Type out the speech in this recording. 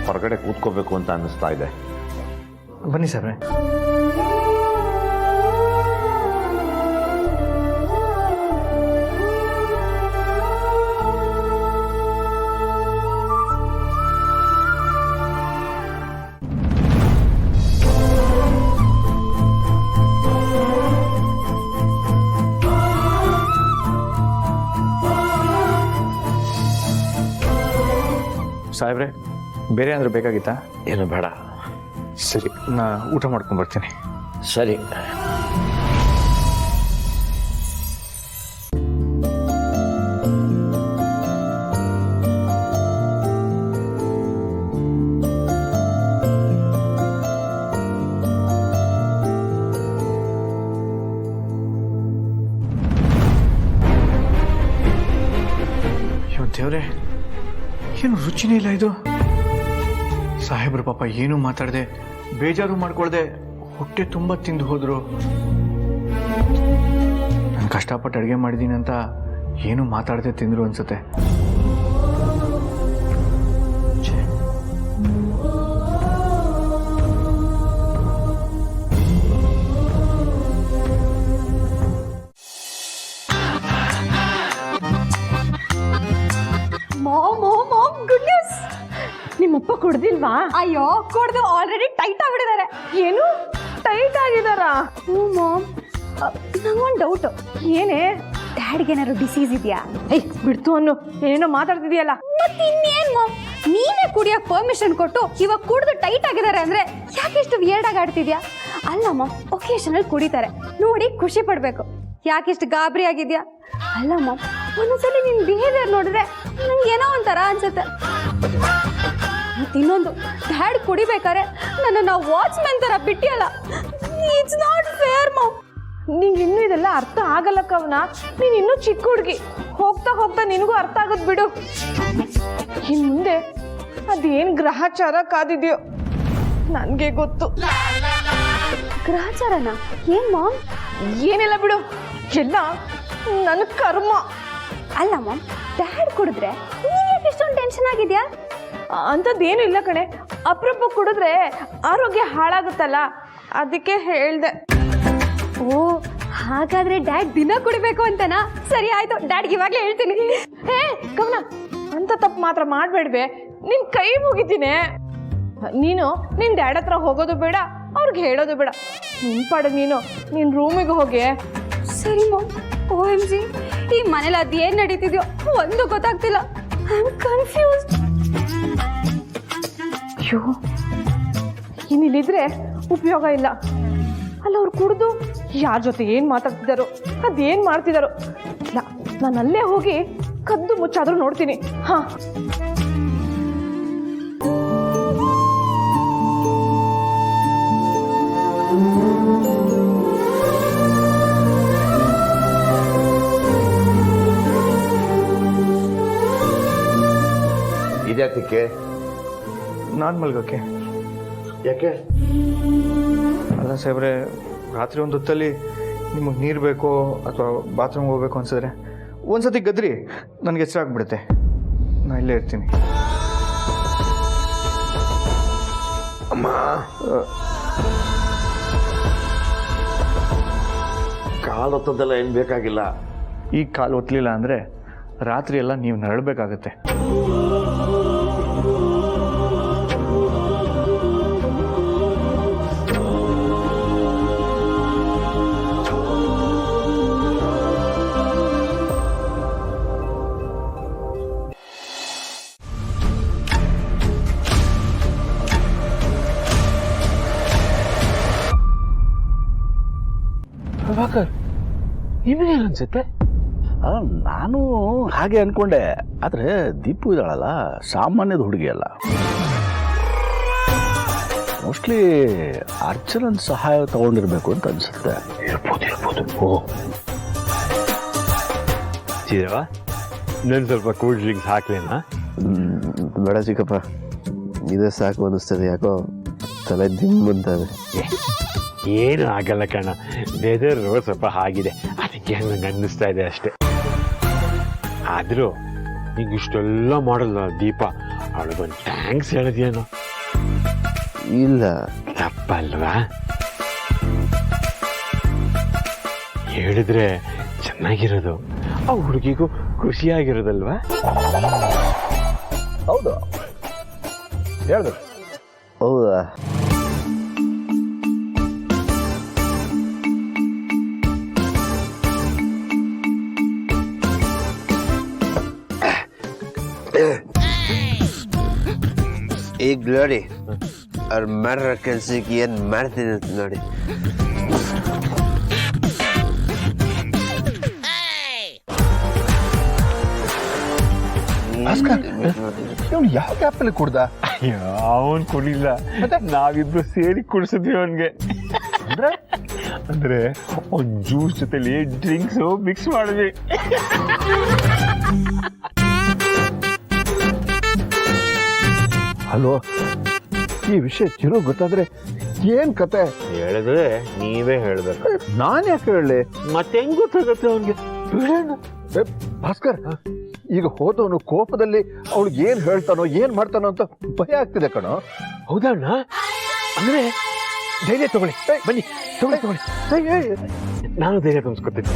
ಹೊರಗಡೆ ಕೂತ್ಕೋಬೇಕು ಅಂತ ಅನ್ನಿಸ್ತಾ ಇದೆ. ಬನ್ನಿ ಸಾಬ್ರೆ. ಸಾಹೇಬ್ರೆ, ಬೇರೆ ಅಂದ್ರೆ ಬೇಕಾಗಿತ್ತಾ? ಏನು ಬೇಡ. ಸರಿ, ನಾ ಊಟ ಮಾಡ್ಕೊಂಡು ಬರ್ತೀನಿ. ಸರಿ. ಅಯ್ಯೋ ದೇವ್ರೆ, ಏನು ರುಚಿನೇ ಇಲ್ಲ ಇದು. ಸಾಹೇಬ್ರು ಪಾಪ ಏನೂ ಮಾತಾಡದೆ, ಬೇಜಾರು ಮಾಡ್ಕೊಳ್ದೆ ಹೊಟ್ಟೆ ತುಂಬ ತಿಂದು ಹೋದ್ರು. ನಾನು ಕಷ್ಟಪಟ್ಟು ಅಡುಗೆ ಮಾಡಿದ್ದೀನಿ ಅಂತ ಏನೂ ಮಾತಾಡದೆ ತಿಂದರು ಅನ್ಸುತ್ತೆ. Good news. ನಿಮ್ಮಪ್ಪ ಕುಡ್ದಿಲ್ವಾ? ಅಯ್ಯೋ, ಕುಡ್ದು ಆಲ್ರೆಡಿ ಟೈಟ್ ಆಗ್ಬಿಟ್ಟಿದ್ದಾರೆ. ಏನು ಟೈಟ್ ಆಗಿದಾರಾ? ಹ್ಞೂ ಮಾಮ್. ನಂಗೊಂದು ಡೌಟು. ಏನೇ? ಡ್ಯಾಡ್ಗೆ ಏನಾದ್ರು ಡಿಸೀಸ್ ಇದೆಯಾ? ಬಿಡ್ತು ಅನ್ನು, ಏನೇನೋ ಮಾತಾಡ್ತಿದ್ಯಲ್ಲ. ಮತ್ತೆ ಇನ್ನೇನು ಮಾಮ್, ನೀನೇ ಕುಡಿಯೋಕೆ ಪರ್ಮಿಷನ್ ಕೊಟ್ಟು ಇವಾಗ ಕುಡ್ದು ಟೈಟ್ ಆಗಿದ್ದಾರೆ ಅಂದ್ರೆ ಯಾಕೆ ಇಷ್ಟು ವಿಯರ್ಡ್ ಆಗಿ ಆಡ್ತಿದ್ಯಾ? ಅಲ್ಲ ಮಾಮ್, ಒಕೇಶನಲ್ಲಿ ಕುಡಿತಾರೆ ನೋಡಿ ಖುಷಿ ಪಡ್ಬೇಕು. ಯಾಕಿಷ್ಟು ಗಾಬರಿ ಆಗಿದ್ಯಾ? ಅಲ್ಲ ಮಾಮ್, ಒಂದೊಂದ್ಸಲಿ ನಿನ್ ಬಿಹೇವಿಯರ್ ನೋಡಿದ್ರೆ ನಂಗೆ ಏನೋ ಒಂಥರ ಅನ್ಸುತ್ತೆ. ಮತ್ತಿನ್ನೊಂದು, ಡ್ಯಾಡ್ ಕುಡಿಬೇಕಾರೆ ನನ್ನನ್ನು ವಾಚ್ಮ್ಯಾನ್ ಥರ ಬಿಟ್ಟಿಯಲ್ಲ. It's not fair mom. ನಿಂಗೆ ಇನ್ನೂ ಇದೆಲ್ಲ ಅರ್ಥ ಆಗಲ್ಲ ಕವನ. ನೀನು ಇನ್ನೂ ಚಿಕ್ಕ ಹುಡುಗಿ. ಹೋಗ್ತಾ ಹೋಗ್ತಾ ನಿನಗೂ ಅರ್ಥ ಆಗೋದು ಬಿಡು. ಇನ್ನು ಮುಂದೆ ಅದೇನು ಗ್ರಹಚಾರ ಕಾದಿದೆಯೋ ನನಗೆ ಗೊತ್ತು. ಗ್ರಹಚಾರನ? ಏನ್ ಮಾಮ್? ಏನಿಲ್ಲ ಬಿಡು, ಎಲ್ಲ ನನ್ನ ಕರ್ಮ. ಅಲ್ಲ ಮಾಮ್, ಡ್ಯಾಡ್ ಕುಡಿದ್ರೆ ನೀನ್ ಯಾಕೆ ಇಷ್ಟೊಂದು ಟೆನ್ಷನ್ ಆಗಿದ್ಯಾ? ಅಂಥದ್ದೇನು ಇಲ್ಲ ಕಣೆ. ಅಪರೂಪ ಕುಡಿದ್ರೆ ಆರೋಗ್ಯ ಹಾಳಾಗುತ್ತಲ್ಲ, ಅದಕ್ಕೆ ಹೇಳ್ದೆ. ಓ, ಹಾಗಾದ್ರೆ ಡ್ಯಾಡ್ ದಿನ ಕುಡಿಬೇಕು ಅಂತನಾ? ಸರಿ ಆಯ್ತು, ಡ್ಯಾಡ್ಗೆ ಇವಾಗಲೇ ಹೇಳ್ತೀನಿ. ಹೇ ಕವನ, ಅಂತ ತಪ್ಪು ಮಾತ್ರ ಮಾಡಬೇಡ್ವೆ. ನಿನ್ನ ಕೈ ಮುಗಿತೀನಿ. ನೀನು ನಿನ್ನ ಡ್ಯಾಡ್ ಹತ್ರ ಹೋಗೋದು ಬೇಡ, ಅವ್ರಿಗೆ ಹೇಳೋದು ಬೇಡ. ನಿನ್ನ ಪಾಡು ನೀನು ನಿನ್ನ ರೂಮಿಗೆ ಹೋಗಿ. ಸರಿ ಮಾಮ್. OMG, ಈ ಮನೇಲಿ ಅದೇನು ನಡೀತಿದ್ಯೋ ಒಂದು ಗೊತ್ತಾಗ್ತಿಲ್ಲ. I am confused. ಅಯ್ಯೋ, ಇನ್ನಿಲ್ಲಿದ್ರೆ ಉಪಯೋಗ ಇಲ್ಲ. ಅಲ್ಲ, ಅವ್ರು ಕುಡಿದು ಯಾರ ಜೊತೆ ಏನು ಮಾತಾಡ್ತಿದ್ದಾರೋ, ಅದೇನು ಮಾಡ್ತಿದ್ದಾರೋ. ಇಲ್ಲ, ನಾನು ಅಲ್ಲೇ ಹೋಗಿ ಕದ್ದು ಮುಚ್ಚಾದ್ರೂ ನೋಡ್ತೀನಿ. ಹಾಂ. ಇದ್ಯಾತಕ್ಕೆ? ನಾನು ಮಲ್ಗೋಕ್ಕೆ. ಯಾಕೆ? ಅಲ್ಲ ಸಾಹೇಬ್ರೆ, ರಾತ್ರಿ ಒಂದು ಹೊತ್ತಲ್ಲಿ ನಿಮಗೆ ನೀರು ಬೇಕೋ ಅಥವಾ ಬಾತ್ರೂಮ್ಗೆ ಹೋಗ್ಬೇಕು ಅನ್ಸಿದ್ರೆ ಒಂದ್ಸತಿ ಗದ್ರಿ ನನಗೆ ಹೆಸರು ಆಗ್ಬಿಡುತ್ತೆ. ನಾನು ಇಲ್ಲೇ ಇರ್ತೀನಿ. ಅಮ್ಮ, ಕಾಲು ಹೊತ್ತದೆಲ್ಲ ಏನು ಬೇಕಾಗಿಲ್ಲ. ಈ ಕಾಲು ಒತ್ತಲಿಲ್ಲ ಅಂದರೆ ರಾತ್ರಿ ಎಲ್ಲ ನೀವು ನರಳಬೇಕಾಗತ್ತೆ. ನಿಮಗೇನು ಅನ್ಸುತ್ತೆ? ನಾನು ಹಾಗೆ ಅನ್ಕೊಂಡೆ, ಆದರೆ ದೀಪು ಇದ್ದಾಳಲ್ಲ, ಸಾಮಾನ್ಯದ ಹುಡುಗಿ ಅಲ್ಲ. ಮೋಸ್ಟ್ಲಿ ಅರ್ಚನನ್ ಸಹಾಯ ತಗೊಂಡಿರ್ಬೇಕು ಅಂತ ಅನ್ಸುತ್ತೆ. ಇರ್ಬೋದು. ಓ ಚಿರವ, ನಾನು ಸ್ವಲ್ಪ ಕೂಲ್ ಡ್ರಿಂಕ್ಸ್ ಹಾಕ್ಲೇನಾ? ಬೇಡ ಚಿಕ್ಕಪ್ಪ, ಇದೇ ಸಾಕು ಅನ್ನಿಸ್ತದೆ. ಯಾಕೋ ತಲೆ ದಿಮ್ಮಂತದೆ. ಏನು ಆಗಲ್ಲ ಕಣ, ವೆದರು ಸ್ವಲ್ಪ ಆಗಿದೆ, ಅದಕ್ಕೆ ಹಂಗೆ ಅನ್ನಿಸ್ತಾ ಇದೆ ಅಷ್ಟೆ. ಆದರೂ ಈಗ ಇಷ್ಟೆಲ್ಲ ಮಾಡಲ್ಲ ದೀಪ ಅವಳಿಗೊಂದು ಥ್ಯಾಂಕ್ಸ್ ಹೇಳಿದ್ಯೇನೋ ಇಲ್ಲ ತಪ್ಪಲ್ವಾ ಹೇಳಿದ್ರೆ ಚೆನ್ನಾಗಿರೋದು ಆ ಹುಡುಗಿಗೂ ಖುಷಿಯಾಗಿರೋದಲ್ವಾ ಹೌದು ಹೇಳ್ಬೇಕು. ಹೌದಾ ಈಗ ನೋಡಿ ಅವ್ರು ಮಾಡಿರೋ ಕೆಲ್ಸಕ್ಕೆ ಏನು ಮಾಡ್ತೀನಿ ಅಂತ ನೋಡಿ. ಇವ್ನು ಯಾವ ಗ್ಯಾಪಲ್ಲಿ ಕುಡ್ದ? ಅವನ್ ಕುಡಿಲ್ಲ ನಾವಿಬ್ರು ಸೇರಿ ಕುಡಿಸಿದ್ವಿ ಅವನ್ಗೆ ಅಂದ್ರೆ ಒಂದ್ ಜ್ಯೂಸ್ ಜೊತೆಲಿ ಡ್ರಿಂಕ್ಸ್ ಮಿಕ್ಸ್ ಮಾಡಿದ್ವಿ. ಹಲೋ, ಈ ವಿಷಯ ಚಿರು ಗೊತ್ತಾದ್ರೆ ಏನ್ ಕತೆ? ಹೇಳಿದ್ರೆ ನೀವೇ ಹೇಳ್ಬೇಕು. ನಾನ್ ಯಾಕೆ ಹೇಳಲಿ? ಮತ್ತೆ ಹೆಂಗ್ ಗೊತ್ತಾಗತ್ತೆ ಅವನ್ಗೆ? ಏ, ಭಾಸ್ಕರ್, ಈಗ ಹೋದವನು ಕೋಪದಲ್ಲಿ ಅವಳಿಗೆ ಏನ್ ಹೇಳ್ತಾನೋ ಏನ್ ಮಾಡ್ತಾನೋ ಅಂತ ಭಯ ಆಗ್ತಿದೆ ಕಣೋ. ಹೌದಣ್ಣ? ಅಂದ್ರೆ ಧೈರ್ಯ ತಗೊಳ್ಳಿ, ಬನ್ನಿ ತಗೊಳ್ಳಿ. ನಾನು ಧೈರ್ಯ ತುಂಬಿಸ್ಕೊತೀನಿ.